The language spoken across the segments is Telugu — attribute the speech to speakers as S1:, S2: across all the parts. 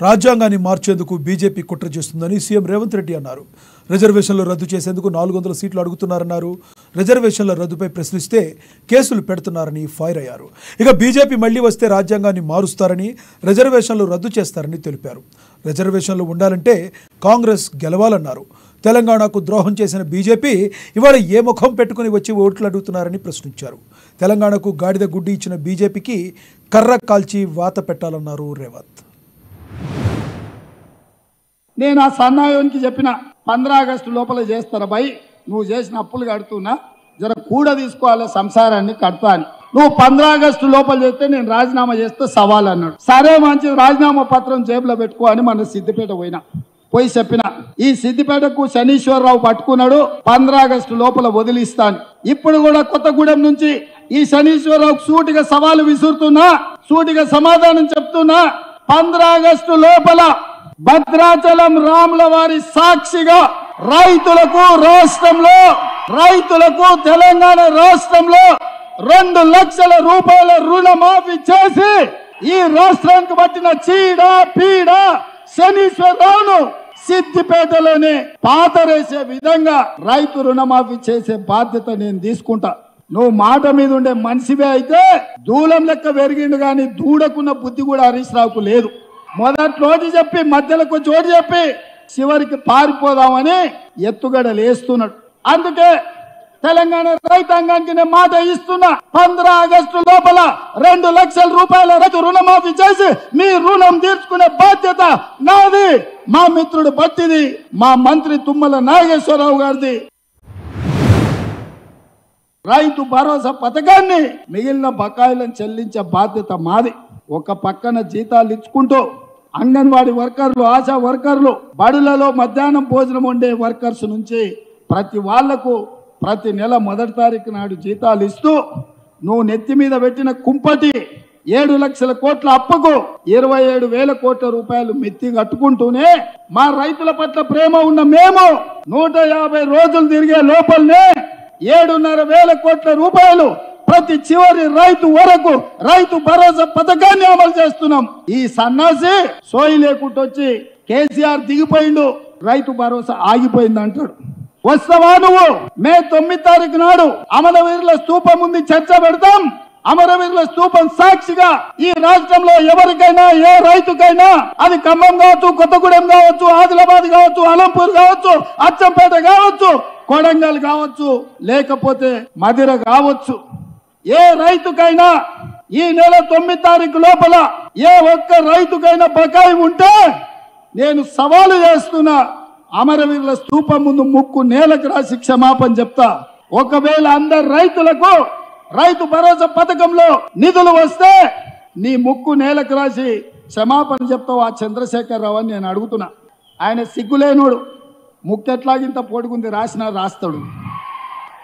S1: రాజ్యాంగాన్ని మార్చేందుకు బీజేపీ కుట్ర చేస్తుందని సీఎం రేవంత్ రెడ్డి అన్నారు. రిజర్వేషన్లు రద్దు చేసేందుకు 400 సీట్లు అడుగుతున్నారన్నారు. రిజర్వేషన్ల రద్దుపై ప్రశ్నిస్తే కేసులు పెడుతున్నారని ఫైర్ అయ్యారు. ఇక బీజేపీ మళ్లీ వస్తే రాజ్యాంగాన్ని మారుస్తారని, రిజర్వేషన్లు రద్దు చేస్తారని తెలిపారు. రిజర్వేషన్లు ఉండాలంటే కాంగ్రెస్ గెలవాలన్నారు. తెలంగాణకు ద్రోహం చేసిన బీజేపీ ఇవాళ ఏ ముఖం పెట్టుకుని వచ్చి ఓట్లు అడుగుతున్నారని ప్రశ్నించారు. తెలంగాణకు గాడిద గుడ్డి ఇచ్చిన బీజేపీకి కర్ర కాల్చి వాత పెట్టాలన్నారు రేవంత్.
S2: నేను ఆ సన్నాయోనికి చెప్పిన 15 ఆగస్టు లోపల చేస్తారా భయ్, నువ్వు చేసిన అప్పులు కడుతున్నా జర కూడా తీసుకోవాలి, సంసారాన్ని కడతా అని. నువ్వు 15 ఆగస్టు లోపల చేస్తే నేను రాజీనామా చేస్తే సవాల్ అన్నాడు. సరే మంచిది, రాజీనామా పత్రం జేబులో పెట్టుకో అని మన సిద్దిపేట పోయి చెప్పిన. ఈ సిద్దిపేటకు శనీశ్వరరావు పట్టుకున్నాడు, 15 ఆగస్టు లోపల వదిలిస్తాను. ఇప్పుడు కూడా కొత్తగూడెం నుంచి ఈ శనీశ్వరరావుకు సూటిగా సవాలు విసురుతున్నా, సూటిగా సమాధానం చెప్తున్నా. 15 ఆగస్టు లోపల భద్రాచలం రాముల వారి సాక్షిగా రైతులకు తెలంగాణ రాష్ట్రంలో 2 లక్షల రూపాయల రుణమాఫీ చేసి ఈ రాష్ట్రానికి పట్టిన చీడ పీడ శనీశ్వరరావును సిద్దిపేటలోనే పాతరేసే విధంగా రైతు రుణమాఫీ చేసే బాధ్యత నేను తీసుకుంటా. నువ్వు మాట మీద ఉండే మనిషివే అయితే దూలం లెక్క పెరిగిండు కానీ దూడకున్న బుద్ధి కూడా హరీష్ రావుకు లేదు. మొదట్లోటి చెప్పి మధ్యలో చోటు చెప్పి చివరికి పారిపోదామని ఎత్తుగడలు వేస్తున్నాడు. అందుకే తెలంగాణ రైతాంగానికి నేను మాట ఇస్తున్నా, 15 ఆగస్టు లోపల 2 లక్షల రూపాయల రైతు రుణమాఫీ చేసి మీ రుణం తీర్చుకునే బాధ్యత నాది, మా మిత్రుడు భట్టిది, మా మంత్రి తుమ్మల నాగేశ్వరరావు గారిది. రైతు భరోసా పథకాన్ని మిగిలిన బకాయిలను చెల్లించే బాధ్యత మాది. ఒక పక్కన జీతాలు ఇచ్చుకుంటూ అంగన్వాడీ వర్కర్లు, ఆశా వర్కర్లు, బడులలో మధ్యాహ్నం భోజనం వండే వర్కర్స్ నుంచి ప్రతి వాళ్లకు ప్రతి నెల 1వ తారీఖు నాడు జీతాలు ఇస్తూ నువ్వు నెత్తి మీద పెట్టిన కుంపటి 7 లక్షల కోట్ల అప్పుకు 27,000 కోట్ల రూపాయలు మెత్తి కట్టుకుంటూనే మా రైతుల పట్ల ప్రేమ ఉన్న మేము 150 రోజులు తిరిగే లోపలనే 7,500 కోట్ల రూపాయలు ప్రతి చివరి రైతు వరకు రైతు భరోసా పథకాన్ని అమలు చేస్తున్నాం. ఈ సన్నాసి సోయి లేకుండా వచ్చి కేసీఆర్ దిగిపోయిండు, రైతు భరోసా ఆగిపోయింది అంటాడు. వస్తావా నువ్వు? మే 9 తారీఖు నాడు అమరవీరుల స్తూపం ఉంది, చర్చ పెడతాం. అమరవీరుల స్తూపం సాక్షిగా ఈ రాష్ట్రంలో ఎవరికైనా ఏ రైతుకైనా, అది ఖమ్మం కావచ్చు, కొత్తగూడెం కావచ్చు, ఆదిలాబాద్ కావచ్చు, అలంపూర్ కావచ్చు, అచ్చంపేట కావచ్చు, కొడంగల్ కావచ్చు, లేకపోతే మదిర కావచ్చు, ఏ రైతుకైనా ఈ నెల 9 తారీఖు లోపల ఏ ఒక్క రైతుకైనా బకాయి ఉంటే నేను సవాలు చేస్తున్నా, అమరవీరుల స్తూపం ముందు ముక్కు నేలకు రాసి క్షమాపణ చెప్తా. ఒకవేళ అందరు రైతులకు రైతు భరోసా పథకంలో నిధులు వస్తే నీ ముక్కు నేలకు రాసి క్షమాపణ చెప్తావు ఆ చంద్రశేఖరరావు అని నేను అడుగుతున్నా. ఆయన సిగ్గులేనోడు, ముక్కు ఎట్లాగింత పొడుగుంది రాస్తాడు.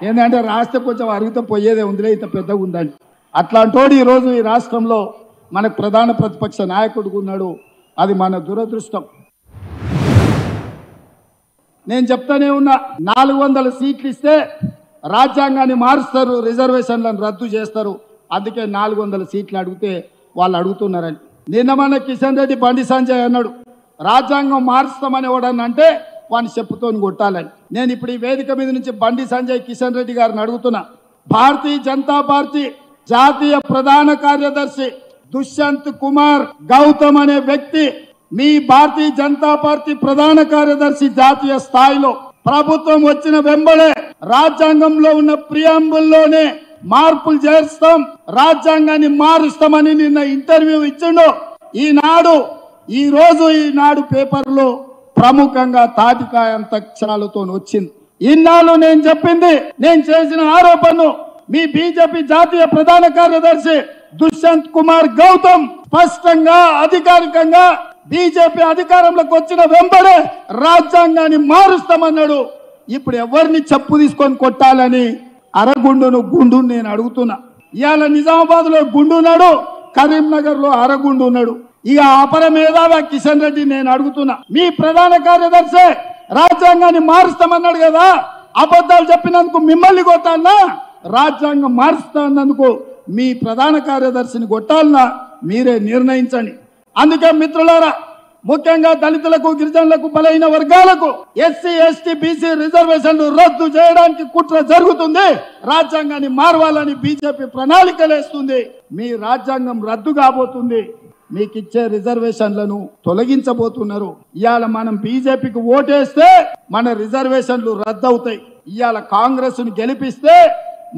S2: ఏంటంటే రాస్తే కొంచెం అరిగితే పోయేదే ఉందిలే, ఇంత పెద్దగా ఉందని. అట్లాంటోడు ఈరోజు ఈ రాష్ట్రంలో మనకు ప్రధాన ప్రతిపక్ష నాయకుడిగా ఉన్నాడు. అది మన దురదృష్టం. నేను చెప్తానే ఉన్నా, 400 సీట్లు ఇస్తే రాజ్యాంగాన్ని మారుస్తారు, రిజర్వేషన్లను రద్దు చేస్తారు. అందుకే 400 సీట్లు అడిగితే వాళ్ళు అడుగుతున్నారని. నిన్న మన కిషన్ రెడ్డి బండి సంజయ్ అన్నాడు, రాజ్యాంగం మారుస్తామని ఎవడన్నంటే వాడిని చెప్పుతో కొట్టాలని. నేను ఇప్పుడు ఈ వేదిక మీద నుంచి బండి సంజయ్ కిషన్ రెడ్డి గారిని అడుగుతున్నా, భారతీయ జనతా పార్టీ జాతీయ ప్రధాన కార్యదర్శి దుష్యంత్ కుమార్ గౌతమ్ అనే వ్యక్తి మీ భారతీయ జనతా పార్టీ ప్రధాన కార్యదర్శి జాతీయ స్థాయిలో ప్రభుత్వం వచ్చిన వెంబడే రాజ్యాంగంలో ఉన్న ప్రియాంబుల్లోనే మార్పులు చేస్తాం, రాజ్యాంగాన్ని మారుస్తామని నిన్న ఇంటర్వ్యూ ఇచ్చిండు. ఈనాడు పేపర్లో ప్రముఖంగా తాటికాయంత అక్షరాలతో వచ్చింది. ఇన్నాళ్ళు నేను చెప్పింది, నేను చేసిన ఆరోపణను మీ బీజేపీ జాతీయ ప్రధాన కార్యదర్శి దుష్యంత్ కుమార్ గౌతమ్ స్పష్టంగా అధికారికంగా బీజేపీ అధికారంలోకి వచ్చిన వెంబడే రాజ్యాంగాన్ని మారుస్తామన్నాడు. ఇప్పుడు ఎవరిని చెప్పు తీసుకొని కొట్టాలని గుండు నేను అడుగుతున్నా. ఇవాళ నిజామాబాద్ లో గుండు ఉన్నాడు, కరీంనగర్ లో అరగుండు ఉన్నాడు. ఇక అపర మేధావి కిషన్ రెడ్డి నేను అడుగుతున్నా, మీ ప్రధాన కార్యదర్శి రాజ్యాంగాన్ని మారుస్తామన్నాడు కదా, అబద్ధాలు చెప్పినందుకు మిమ్మల్ని కొట్టాలనా, రాజ్యాంగం మారుస్తా అన్నందుకు మీ ప్రధాన కార్యదర్శిని కొట్టాలనా మీరే నిర్ణయించండి. అందుకే మిత్రులారా, ముఖ్యంగా దళితులకు, గిరిజనులకు, బలైన వర్గాలకు ఎస్సీ, ఎస్టీ, బీసీ రిజర్వేషన్లు రద్దు చేయడానికి కుట్ర జరుగుతుంది. రాజ్యాంగాన్ని మార్వాలని బీజేపీ ప్రణాళికలు వేస్తుంది. మీ రాజ్యాంగం రద్దు కాబోతుంది. మీకు ఇచ్చే రిజర్వేషన్లను తొలగించబోతున్నారు. ఇవాళ మనం బీజేపీకి ఓటేస్తే మన రిజర్వేషన్లు రద్దు అవుతాయి. ఇవాళ కాంగ్రెస్ ను గెలిపిస్తే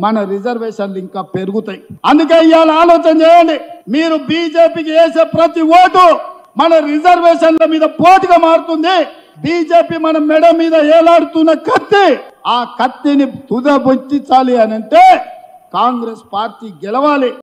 S2: మన రిజర్వేషన్లు ఇంకా పెరుగుతాయి. అందుకే ఇవాళ ఆలోచన చేయండి. మీరు బీజేపీకి వేసే ప్రతి ఓటు మన రిజర్వేషన్ల మీద పోటుగా మారుతుంది. బీజేపీ మన మెడ మీద ఏలాడుతున్న కత్తి, ఆ కత్తిని తుదబొచ్చించాలి అనంటే కాంగ్రెస్ పార్టీ గెలవాలి.